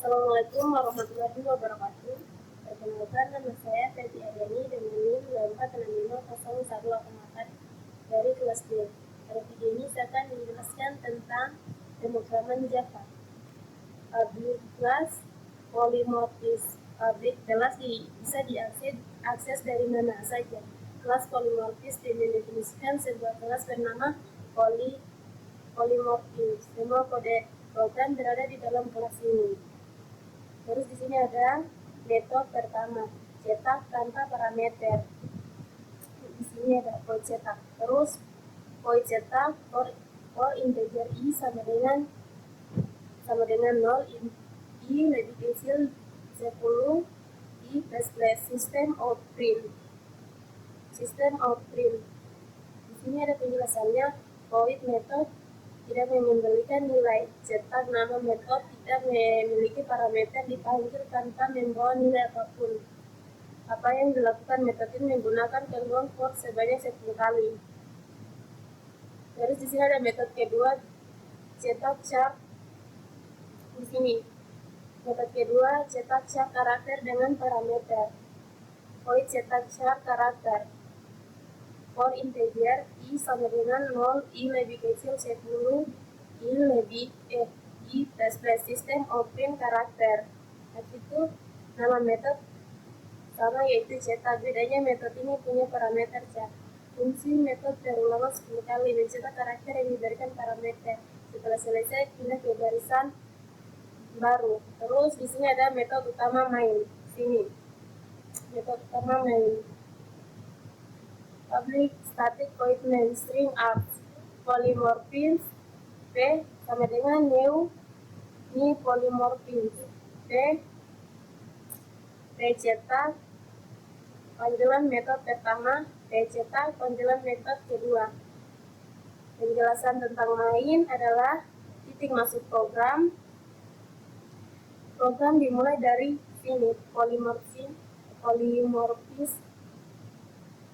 Assalamualaikum warahmatullahi wabarakatuh. Perkenalkan, nama saya Feby Aryani dengan NIM 24650188 dari kelas D. Pada video ini saya akan menjelaskan tentang pemrograman Java. Public class polymorphism. Public kelas bisa diakses dari mana saja. Kelas polymorphism mendefinisikan sebuah kelas bernama polymorphism. Semua kode program berada di dalam kelas ini. Terus di sini ada metode pertama, cetak tanpa parameter. Di sini ada void cetak. Terus void cetak for integer i sama dengan 0, i lebih kecil 10, i plus system out print. Di sini ada penjelasannya. Void method tidak memberikan nilai. Cetak nama metode tidak memiliki parameter, dipanggil tanpa membawa nilai apapun. Apa yang dilakukan metode ini menggunakan peluang for sebanyak 10 kali. Terus di sini ada metode kedua, cetak char. Di sini metode kedua, cetak char karakter dengan parameter. Void cetak char karakter for integer i sama dengan 0, i lebih kecil 10, i plus system open karakter. Habis itu nama metode sama, yaitu cetak. Bedanya metode ini punya parameter char. Fungsi metode berulang 10 kali, mencetak karakter yang diberikan parameter. Setelah selesai pindah ke barisan baru. Terus di sini ada metode utama main. Sini metode utama main. Public static void main string args polymorphism p sama dengan new polymorphism p cetak panggilan metode pertama, p cetak panggilan metode kedua. Penjelasan tentang main adalah titik masuk program. Program dimulai dari sini, polymorphism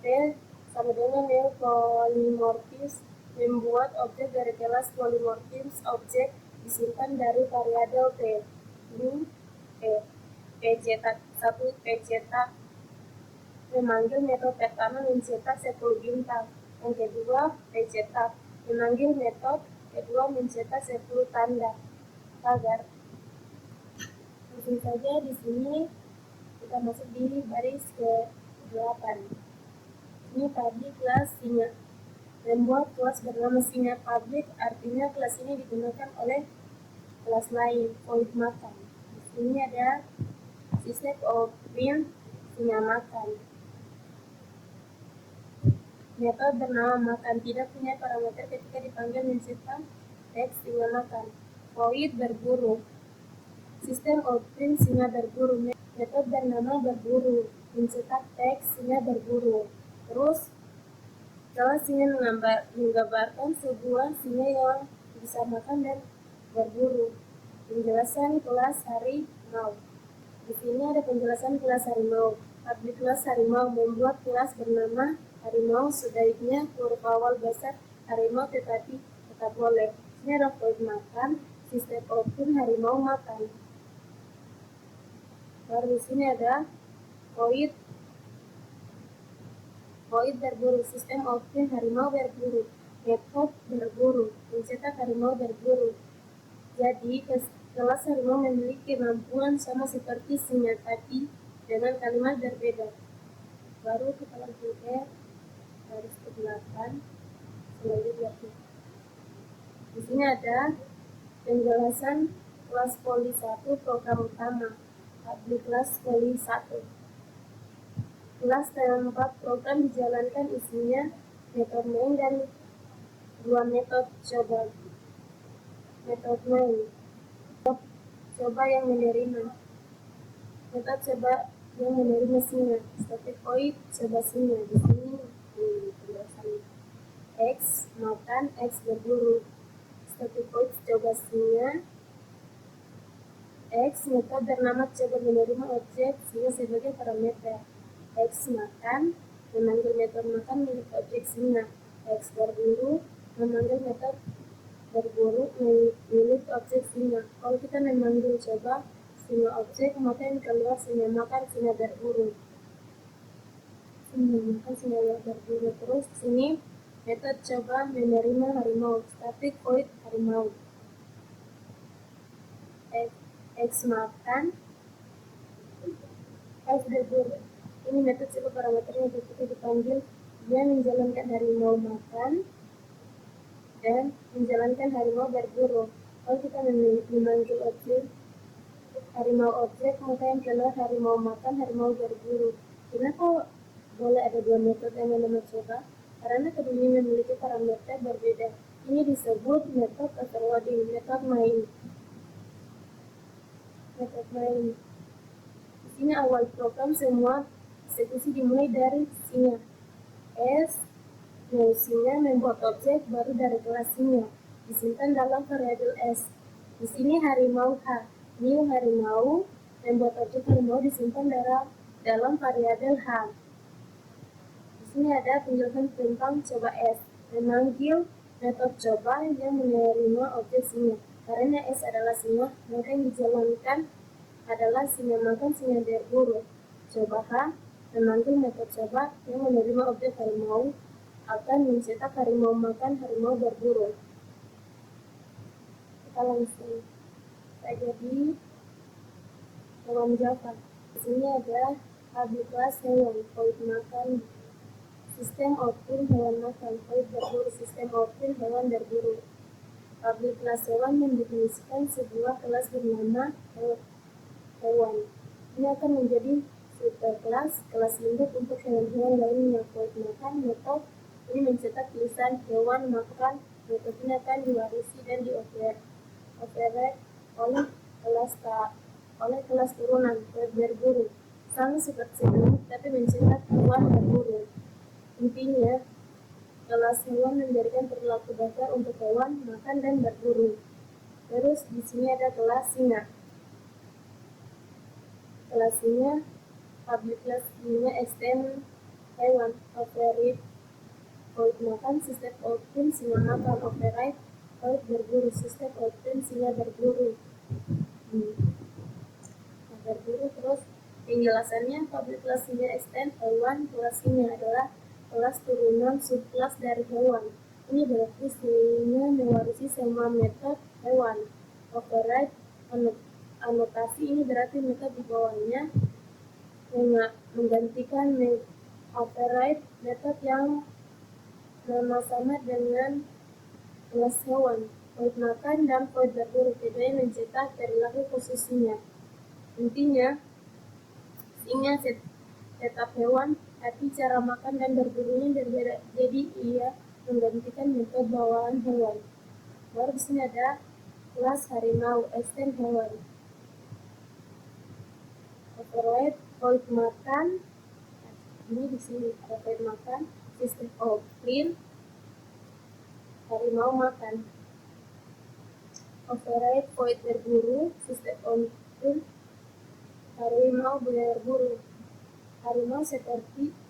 p sama dengan new polymorphism, membuat objek dari kelas polymorphism. Objek disimpan dari variabel p. Ini p cetak 1, p cetak memanggil metode pertama mencetak 10 bintang. Yang kedua, p cetak memanggil metode kedua mencetak 10 tanda pagar. Langsung saja di sini kita masuk di baris ke-8. Ini public kelas singa. Membuat kelas bernama singa public artinya kelas ini digunakan oleh kelas lain. Void makan. Di sini ada system of print singa makan. Metode bernama makan tidak punya parameter ketika dipanggil mencetak teks singa makan. Void berburu. System of print singa berburu. Metode bernama berburu mencetak teks singa berburu. Terus kelas singa menggambarkan sebuah singa yang bisa makan dan berburu. Penjelasan kelas harimau. Di sini ada penjelasan kelas harimau. Public kelas harimau membuat kelas bernama harimau, sebaiknya huruf awal besar harimau tetapi tetap boleh. Ini ada void makan, sistem open harimau makan. Baru di sini ada void berburu, sistem open harimau berburu, metode berburu, mencetak harimau berburu. Jadi kelas harimau memiliki kemampuan sama seperti singa tapi dengan kalimat berbeda. Baru kita lanjut ke baris ke-8 selanjutnya. Di sini ada penjelasan kelas poli 1 program utama. Public kelas poli 1. Kelas tempat program dijalankan, isinya metode main dan dua metode coba. Metode main coba yang menerima, metode coba yang menerima singa. Static void coba singa. Di sini penjelasannya. X makan, X berburu. Static void coba singa. X metode bernama coba menerima objek singa sebagai parameter. X makan memanggil metode makan milik objek singa. X berburu memanggil metode berburu milik objek singa. Kalau kita memanggil coba singa objek, maka yang keluar singa makan, singa berburu. Singa makan, singa berburu. Terus di sini metode coba menerima harimau, static void harimau. X makan, F berburu. Ini metode coba parameternya kita dipanggil dia menjalankan harimau makan dan menjalankan harimau berburu. Kalau kita memanggil objek harimau objek, maka yang keluar harimau makan, harimau berburu. Kenapa boleh ada dua metode yang mencoba? Karena keduanya memiliki parameter berbeda. Ini disebut metode overloading, metode main. Metode main. Di sini awal program semua eksekusi dimulai dari singa S, singa membuat objek baru dari kelas singa, disimpan dalam variabel S. Di sini harimau H, new harimau membuat objek harimau disimpan dalam variabel H. Di sini ada penjelasan tentang coba S, memanggil metode coba yang menerima objek singa. Karena S adalah singa, maka yang dijalankan adalah singa makan, singa berburu. Coba H memanggil metode coba yang menerima objek harimau akan mencetak harimau makan, harimau berburu. Kita langsung saja di hewan Java. Di sini ada public class hewan, void makan, sistem output hewan makan, void berburu, sistem output hewan berburu. Public class hewan mendefinisikan sebuah kelas bernama hewan. Ini akan menjadi superkelas, kelas induk untuk hewan-hewan lainnya. Void makan metode ini mencetak tulisan hewan makan. Metode ini akan diwarisi dan dioperate oleh kelas turunan. Void berburu sama seperti sebelumnya, tapi mencetak hewan berburu. Intinya, kelas hewan memberikan perilaku dasar untuk hewan makan dan berburu. Terus di sini ada kelas singa. Kelas singa, public class singa extend hewan, operate void makan, sistem output singa makan, operate void berburu, sistem output singa berburu. Berburu. Terus penjelasannya, public class singa extend hewan, kelas singa adalah kelas turunan subkelas dari hewan. Ini berarti singa mewarisi semua metode hewan. Operate anotasi ini berarti metode di bawahnya menggantikan operate metode yang sama dengan kelas hewan. Void makan dan void berburu keduanya mencetak perilaku khususnya. Intinya, singa tetap hewan, tapi cara makan dan berburunya berbeda. Jadi ia menggantikan metode bawaan hewan. Baru di sini ada kelas harimau, extend hewan. Operate void makan. Ini di sini ada void makan, sistem output harimau makan. Operate void berburu, sistem output harimau berburu. Harimau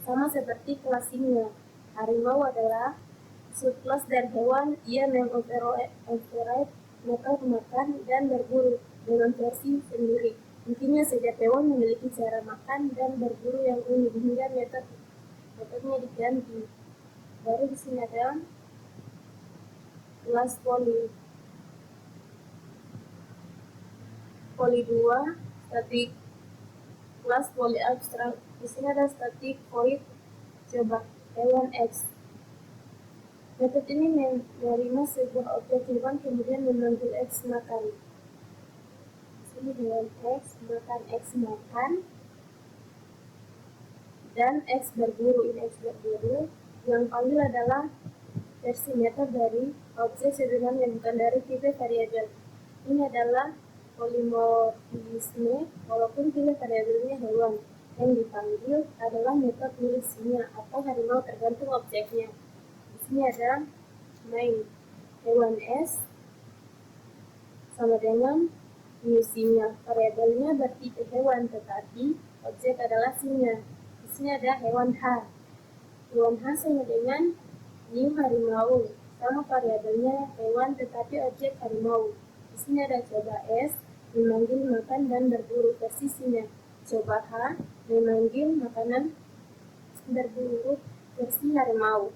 sama seperti kelas singa. Harimau adalah subkelas dari hewan. Ia mengoperate metode makan dan berburu dengan versi sendiri. Intinya setiap hewan memiliki cara makan dan berburu yang unik hingga metodenya diganti. Baru di sini ada kelas poly 2, static kelas poly abstrak. Di sini ada static void coba hewan X. Metode ini menerima sebuah objek hewan kemudian memanggil X makan. Ini hewan X makan dan X berburu. Ini X berburu. Yang panggil adalah versi metode dari objek sebenarnya bukan dari tipe variabel. Ini adalah polimorfisme walaupun tipe variabelnya hewan. Yang dipanggil adalah metode milik singa atau harimau tergantung objeknya. Di sini ada main hewan S sama dengan new singa. Variabelnya bertipe hewan tetapi objek adalah singa. Di sini ada hewan H. Hewan H sama dengan new harimau. Sama variabelnya hewan tetapi objek harimau. Di sini ada coba S memanggil makan dan berburu. Versi sini. Coba H, memanggil makanan berburu. Versi harimau.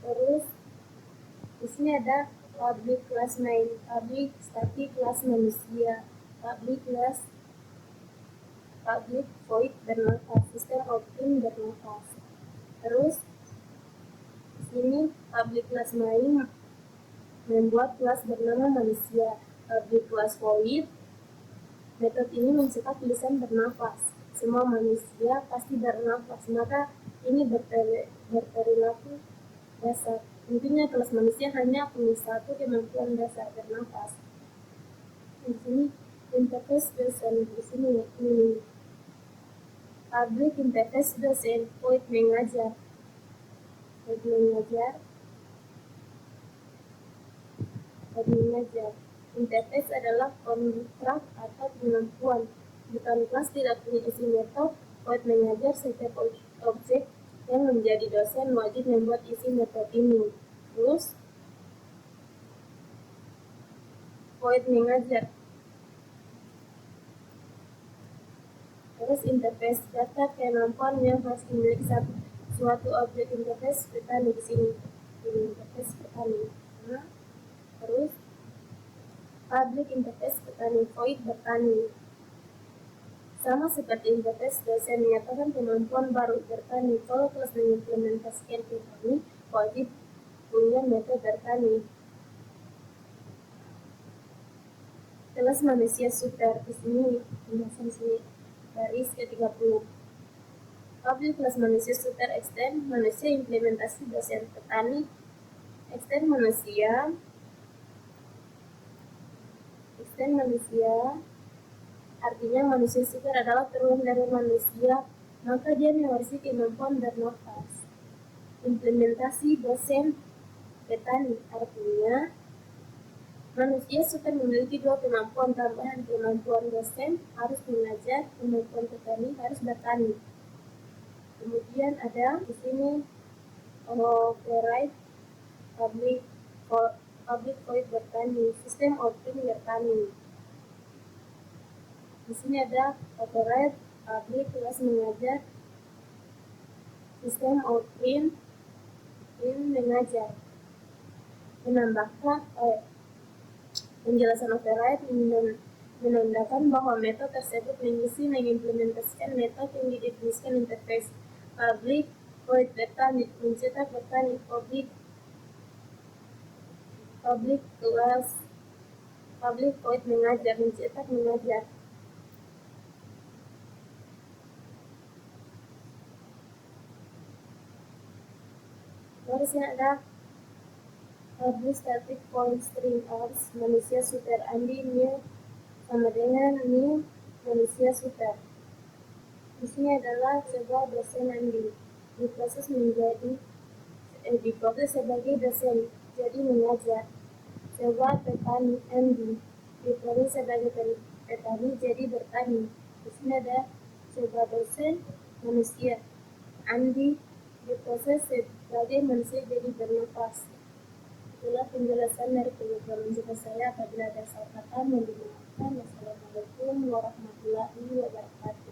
Terus di sini ada public kelas main, public static kelas manusia, public kelas public void bernafas, sistem output bernafas. Terus di sini public kelas main membuat kelas bernama manusia, public kelas void. Metode ini mencetak tulisan bernafas. Semua manusia pasti bernafas, maka ini berperilaku dasar. Intinya kelas manusia hanya punya satu kemampuan dasar bernafas. Di sini interface dosen, di sini ini public interface dosen, void mengajar, Interface adalah kontrak atau kemampuan. Bukan kelas tidak punya isi metode, void mengajar setiap objek yang menjadi dosen wajib membuat isi metode ini. Terus void mengajar. Terus interface data kemampuan yang harus dimiliki suatu objek. Interface petani di sini. Ini interface petani. Nah, terus public interface petani, void bertani. Sama seperti interface dosen menyatakan kemampuan baru bertani. Kalau kelas mengimplementasikan petani, wajib punya metode bertani. Kelas manusia super, di sini penjelasan sini baris ke-30. Public kelas manusia super extend manusia implementasi dosen petani. Extend manusia artinya manusia super adalah turunan dari manusia, maka dia memiliki kemampuan bernafas. Implementasi dosen petani artinya manusia super memiliki dua kemampuan tambahan. Kemampuan dosen harus mengajar, kemampuan petani harus bertani. Kemudian ada di sini override public void bertani, sistem output bertani. Di sini ada override public kelas mengajar, sistem output mengajar. Menambahkan penjelasan override menandakan bahwa metode tersebut mengimplementasikan metode yang didefinisikan interface. Public void bertani mencetak bertani, public void mengajar mencetak mengajar. Terus ada public static point string arts manusia super. Andi new sama dengan new manusia super. Di sini adalah sebuah dosen Andi diproses sebagai dosen jadi mengajar. Sebuah petani Andi diproses sebagai petani jadi bertani. Di sini ada sebuah dosen manusia Andi diproses sebagai manusia jadi bernafas. Itulah penjelasan dari program saya. Apabila ada salah kata mohon dimaafkan. Wassalamualaikum warahmatullahi wabarakatuh.